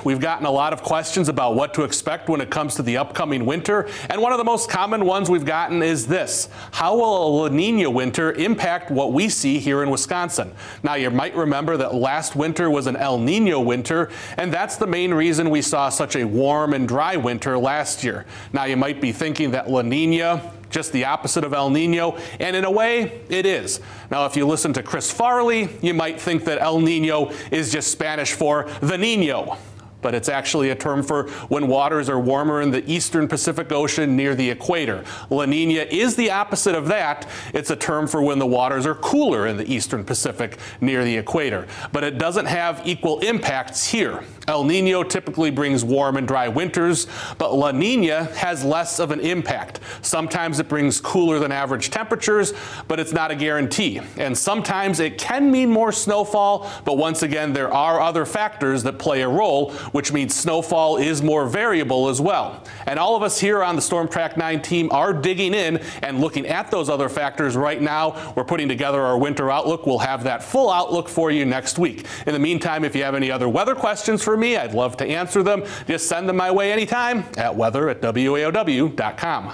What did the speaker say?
We've gotten a lot of questions about what to expect when it comes to the upcoming winter, and one of the most common ones we've gotten is this: how will a La Nina winter impact what we see here in Wisconsin? Now, you might remember that last winter was an El Nino winter, and that's the main reason we saw such a warm and dry winter last year. Now, you might be thinking that La Nina, just the opposite of El Nino, and in a way, it is. Now, if you listen to Chris Farley, you might think that El Nino is just Spanish for the Niño. But it's actually a term for when waters are warmer in the eastern Pacific Ocean near the equator. La Nina is the opposite of that. It's a term for when the waters are cooler in the eastern Pacific near the equator. But it doesn't have equal impacts here. El Nino typically brings warm and dry winters, but La Nina has less of an impact. Sometimes it brings cooler than average temperatures, but it's not a guarantee. And sometimes it can mean more snowfall, but once again, there are other factors that play a role, which means snowfall is more variable as well. And all of us here on the Storm Track 9 team are digging in and looking at those other factors right now. We're putting together our winter outlook. We'll have that full outlook for you next week. In the meantime, if you have any other weather questions for me, I'd love to answer them. Just send them my way anytime at weather@waow.com.